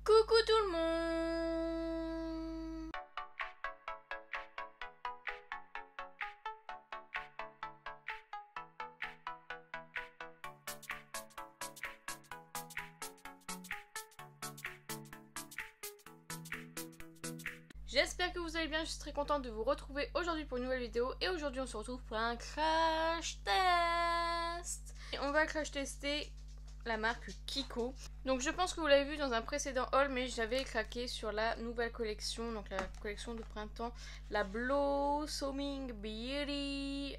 Coucou tout le monde. J'espère que vous allez bien, je suis très contente de vous retrouver aujourd'hui pour une nouvelle vidéo. Et aujourd'hui on se retrouve pour un crash test. Et on va crash tester la marque Kiko. Donc je pense que vous l'avez vu dans un précédent haul, mais j'avais craqué sur la nouvelle collection, donc la collection de printemps, la Blossoming Beauty.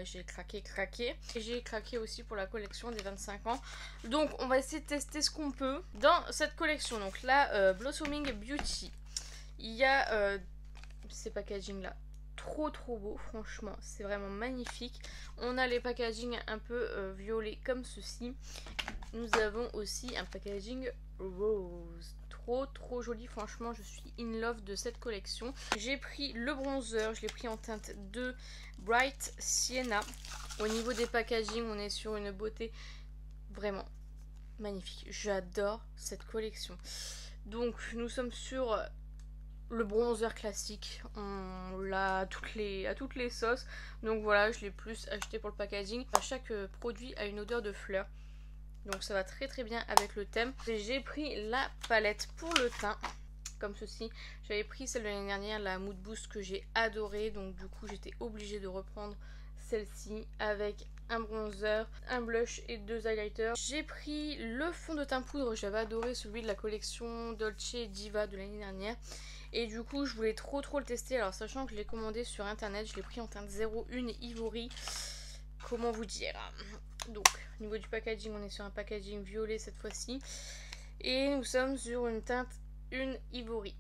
J'ai craqué. Et j'ai craqué aussi pour la collection des 25 ans. Donc on va essayer de tester ce qu'on peut dans cette collection. Donc la Blossoming Beauty. Il y a ces packaging là. Trop beau, franchement, c'est vraiment magnifique. On a les packaging un peu violets comme ceci. Nous avons aussi un packaging rose. Trop joli, franchement, je suis in love de cette collection. J'ai pris le bronzer, je l'ai pris en teinte de Bright Sienna. Au niveau des packaging, on est sur une beauté vraiment magnifique. J'adore cette collection. Donc, nous sommes sur le bronzer classique, on l'a à toutes les sauces, donc voilà, je l'ai plus acheté pour le packaging. Chaque produit a une odeur de fleurs, donc ça va très bien avec le thème. J'ai pris la palette pour le teint comme ceci. J'avais pris celle de l'année dernière, la Mood Boost, que j'ai adorée, donc du coup j'étais obligée de reprendre celle-ci avec un bronzer, un blush et 2 highlighters. J'ai pris le fond de teint poudre, j'avais adoré celui de la collection Dolce Diva de l'année dernière. Et du coup je voulais trop le tester, alors sachant que je l'ai commandé sur internet, je l'ai pris en teinte 01 Ivory. Comment vous dire? Donc au niveau du packaging, on est sur un packaging violet cette fois-ci. Et nous sommes sur une teinte 1 Ivory.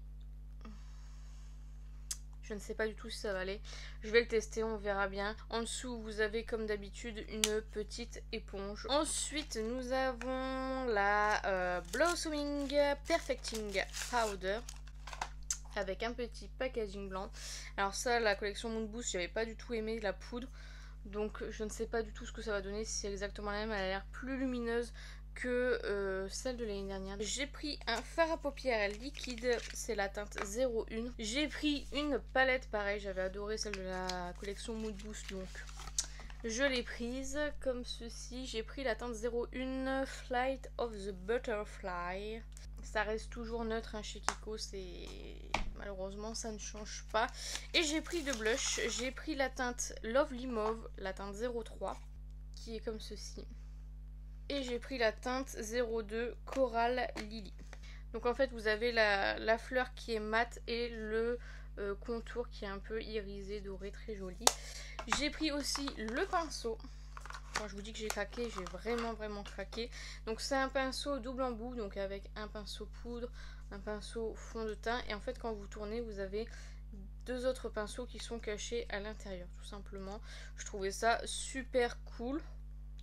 Je ne sais pas du tout si ça va aller. Je vais le tester, on verra bien. En dessous, vous avez comme d'habitude une petite éponge. Ensuite, nous avons la Blossoming Perfecting Powder avec un petit packaging blanc. Alors ça, la collection Moon Boost, j'avais pas du tout aimé la poudre. Donc je ne sais pas du tout ce que ça va donner, si c'est exactement la même. Elle a l'air plus lumineuse que celle de l'année dernière. J'ai pris un fard à paupières liquide, c'est la teinte 01. J'ai pris une palette, pareil, j'avais adoré celle de la collection Mood Boost, donc je l'ai prise comme ceci. J'ai pris la teinte 01 Flight of the Butterfly. Ça reste toujours neutre hein, chez Kiko, c'est malheureusement ça ne change pas. Et j'ai pris de blush, j'ai pris la teinte Lovely Mauve, la teinte 03, qui est comme ceci. Et j'ai pris la teinte 02 Coral Lily. Donc en fait vous avez la fleur qui est mate et le contour qui est un peu irisé, doré, très joli. J'ai pris aussi le pinceau. Quand je vous dis que j'ai craqué, j'ai vraiment craqué. Donc c'est un pinceau double embout, donc avec un pinceau poudre, un pinceau fond de teint. Et en fait quand vous tournez, vous avez deux autres pinceaux qui sont cachés à l'intérieur, tout simplement. Je trouvais ça super cool.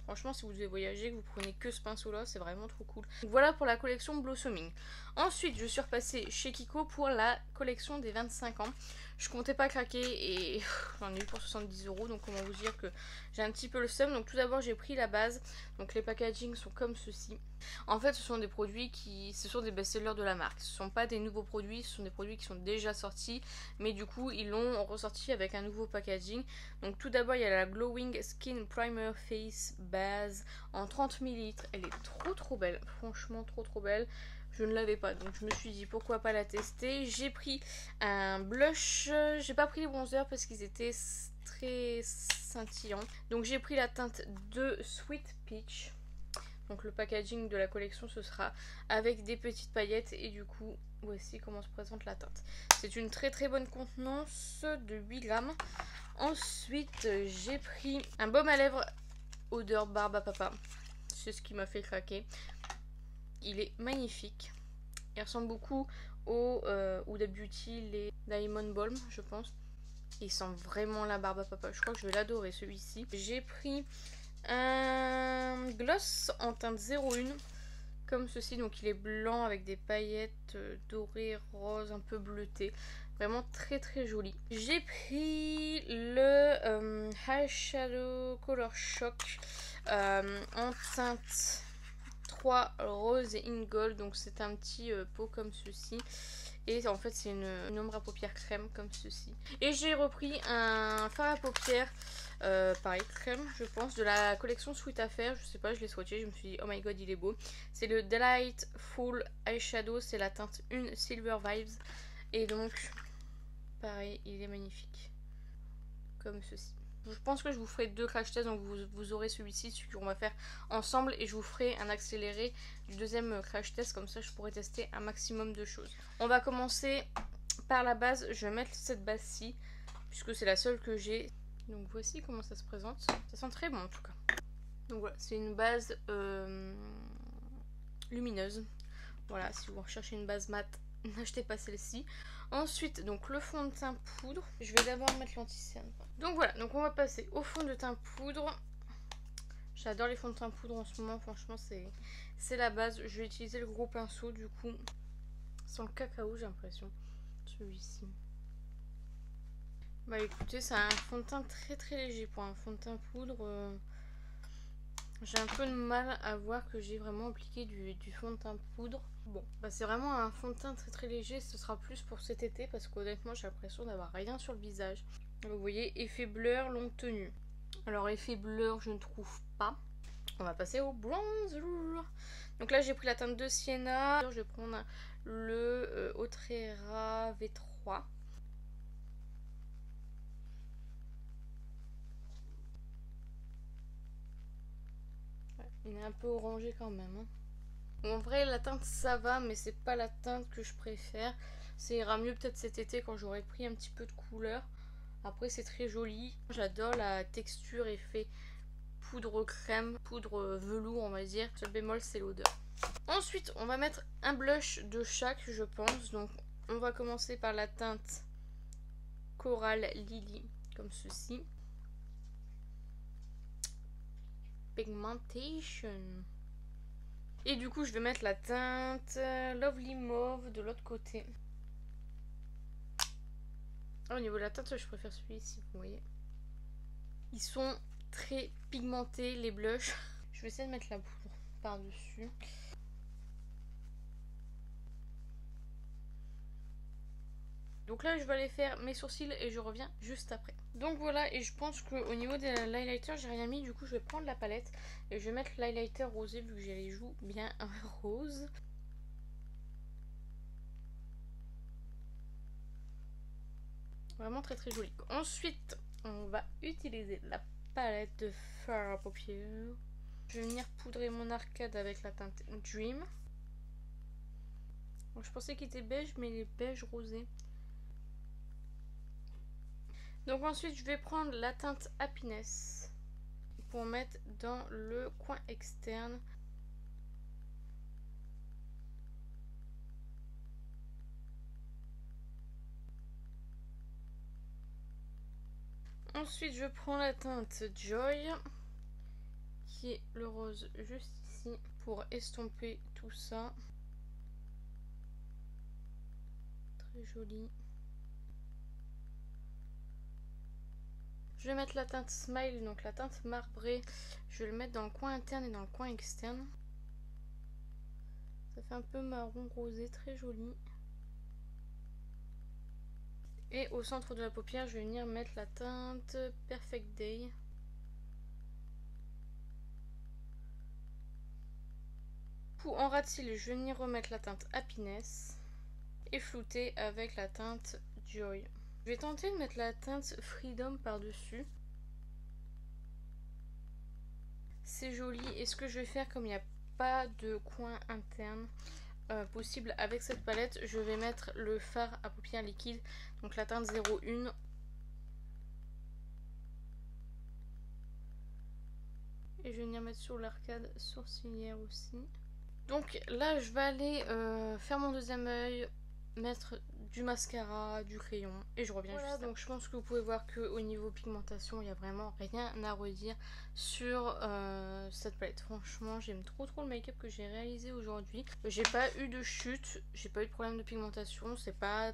Franchement, si vous devez voyager, que vous prenez que ce pinceau-là, c'est vraiment trop cool. Donc voilà pour la collection Blossoming. Ensuite, je suis repassée chez Kiko pour la collection des 25 ans. Je comptais pas craquer et j'en ai eu pour 70 €. Donc comment vous dire que j'ai un petit peu le seum. Donc tout d'abord, j'ai pris la base. Donc les packagings sont comme ceci. En fait, ce sont des produits ce sont des best-sellers de la marque. Ce ne sont pas des nouveaux produits, ce sont des produits qui sont déjà sortis. Mais du coup, ils l'ont ressorti avec un nouveau packaging. Donc tout d'abord, il y a la Glowing Skin Primer Face Base en 30 ml. Elle est trop belle. Franchement, trop belle. Je ne l'avais pas, donc je me suis dit pourquoi pas la tester. J'ai pris un blush. J'ai pas pris les bronzers parce qu'ils étaient très scintillants. Donc j'ai pris la teinte de Sweet Peach. Donc le packaging de la collection ce sera avec des petites paillettes et du coup voici comment se présente la teinte. C'est une très bonne contenance de 8 grammes. Ensuite j'ai pris un baume à lèvres odeur barbe à papa. C'est ce qui m'a fait craquer. Il est magnifique. Il ressemble beaucoup au Huda Beauty, les Diamond Balm, je pense. Il sent vraiment la barbe à papa. Je crois que je vais l'adorer celui-ci. J'ai pris un gloss en teinte 01 comme ceci. Donc il est blanc avec des paillettes dorées, roses, un peu bleutées. Vraiment très joli. J'ai pris le Eyeshadow Color Shock en teinte 3 roses in gold. Donc c'est un petit pot comme ceci. Et en fait c'est une ombre à paupières crème comme ceci. Et j'ai repris un fard à paupières pareil crème je pense de la collection Sweet Affair. Je sais pas, je l'ai swatché, je me suis dit oh my god il est beau. C'est le Delightful Eyeshadow, c'est la teinte 1 Silver Vibes. Et donc pareil il est magnifique comme ceci. Je pense que je vous ferai 2 crash tests, donc vous aurez celui-ci, celui qu'on va faire ensemble, et je vous ferai un accéléré du deuxième crash test, comme ça je pourrai tester un maximum de choses. On va commencer par la base, je vais mettre cette base-ci, puisque c'est la seule que j'ai. Donc voici comment ça se présente, ça sent très bon en tout cas. Donc voilà, c'est une base lumineuse. Voilà, si vous recherchez une base mat, n'achetez pas celle-ci. Ensuite, donc le fond de teint poudre. Je vais d'abord mettre l'anti-cerne. Donc voilà, donc on va passer au fond de teint poudre. J'adore les fonds de teint poudre en ce moment, franchement c'est la base. Je vais utiliser le gros pinceau du coup. Sans le cacao j'ai l'impression. Celui-ci. Bah écoutez, c'est un fond de teint très très léger pour un fond de teint poudre. J'ai un peu de mal à voir que j'ai vraiment appliqué du fond de teint poudre. Bon, bah c'est vraiment un fond de teint très très léger. Ce sera plus pour cet été parce qu'honnêtement j'ai l'impression d'avoir rien sur le visage. Vous voyez, effet blur, longue tenue. Alors effet blur je ne trouve pas. On va passer au bronzer. Donc là j'ai pris la teinte de Sienna. Je vais prendre le Outrera V3. Il est un peu orangé quand même. Hein. Bon, en vrai, la teinte ça va, mais c'est pas la teinte que je préfère. Ça ira mieux peut-être cet été quand j'aurai pris un petit peu de couleur. Après, c'est très joli. J'adore la texture effet poudre crème, poudre velours, on va dire. Le seul bémol, c'est l'odeur. Ensuite, on va mettre un blush de chaque, je pense. Donc, on va commencer par la teinte Coral Lily, comme ceci. Pigmentation. Et du coup je vais mettre la teinte Lovely Mauve de l'autre côté. Au niveau de la teinte je préfère celui-ci, vous voyez. Ils sont très pigmentés les blushs. Je vais essayer de mettre la poudre par dessus. Donc là je vais aller faire mes sourcils et je reviens juste après. Donc voilà, et je pense qu'au niveau de l'highlighter j'ai rien mis, du coup je vais prendre la palette et je vais mettre l'highlighter rosé vu que j'ai les joues bien roses. Vraiment très très joli. Ensuite on va utiliser la palette de fard à paupières. Je vais venir poudrer mon arcade avec la teinte Dream. Donc, je pensais qu'il était beige mais il est beige rosé. Donc ensuite je vais prendre la teinte Happiness pour mettre dans le coin externe. Ensuite je prends la teinte Joy qui est le rose juste ici pour estomper tout ça. Très joli. Je vais mettre la teinte Smile, donc la teinte marbrée. Je vais le mettre dans le coin interne et dans le coin externe. Ça fait un peu marron rosé, très joli. Et au centre de la paupière, je vais venir mettre la teinte Perfect Day. En ras de cils, je vais venir remettre la teinte Happiness et flouter avec la teinte Joy. Je vais tenter de mettre la teinte Freedom par-dessus. C'est joli. Et ce que je vais faire, comme il n'y a pas de coin interne possible avec cette palette, je vais mettre le fard à paupières liquide, donc la teinte 01. Et je vais venir mettre sur l'arcade sourcilière aussi. Donc là, je vais aller faire mon deuxième œil, mettre du mascara, du crayon et je reviens juste après. Donc je pense que vous pouvez voir qu'au niveau pigmentation il n'y a vraiment rien à redire sur cette palette. Franchement j'aime trop le make-up que j'ai réalisé aujourd'hui. J'ai pas eu de chute, j'ai pas eu de problème de pigmentation, c'est pas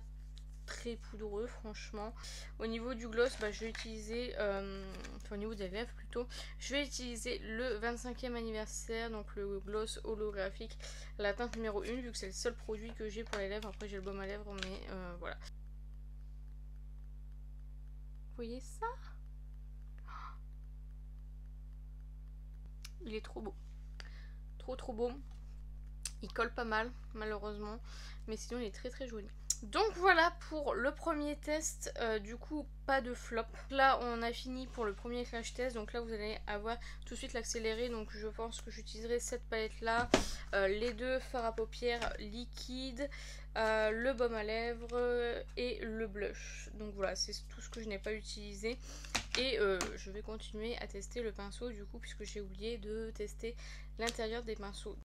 très poudreux franchement. Au niveau du gloss, je vais utiliser, enfin au niveau des lèvres plutôt, je vais utiliser le 25e anniversaire, donc le gloss holographique, la teinte numéro 1, vu que c'est le seul produit que j'ai pour les lèvres. Après j'ai le baume à lèvres, mais voilà. Vous voyez ça? Il est trop beau. Trop beau. Il colle pas mal, malheureusement. Mais sinon, il est très joli. Donc voilà pour le premier test. Du coup, pas de flop. Là, on a fini pour le premier crash test. Donc là, vous allez avoir tout de suite l'accéléré. Donc je pense que j'utiliserai cette palette-là. Les deux fards à paupières liquides. Le baume à lèvres et le blush. Donc voilà, c'est tout ce que je n'ai pas utilisé. Et je vais continuer à tester le pinceau du coup, puisque j'ai oublié de tester l'intérieur des pinceaux.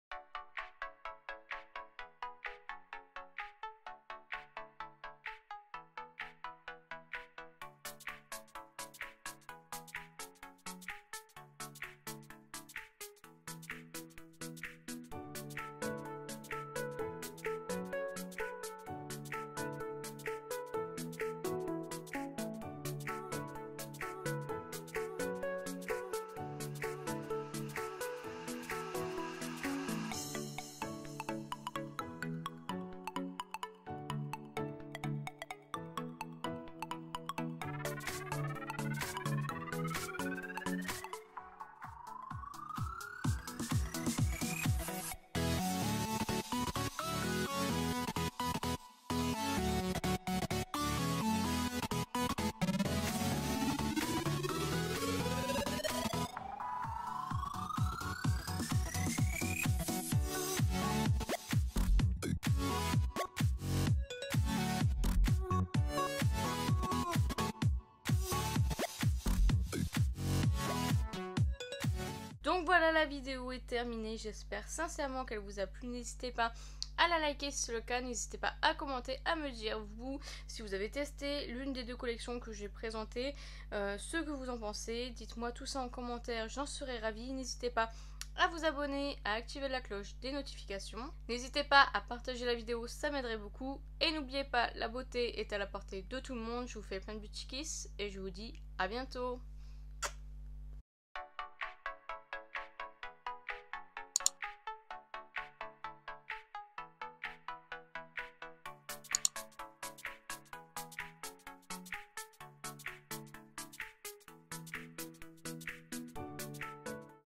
Donc voilà, la vidéo est terminée, j'espère sincèrement qu'elle vous a plu. N'hésitez pas à la liker si c'est le cas, n'hésitez pas à commenter, à me dire vous si vous avez testé l'une des deux collections que j'ai présentées, ce que vous en pensez. Dites-moi tout ça en commentaire, j'en serai ravie. N'hésitez pas à vous abonner, à activer la cloche des notifications. N'hésitez pas à partager la vidéo, ça m'aiderait beaucoup. Et n'oubliez pas, la beauté est à la portée de tout le monde. Je vous fais plein de petits kisses et je vous dis à bientôt.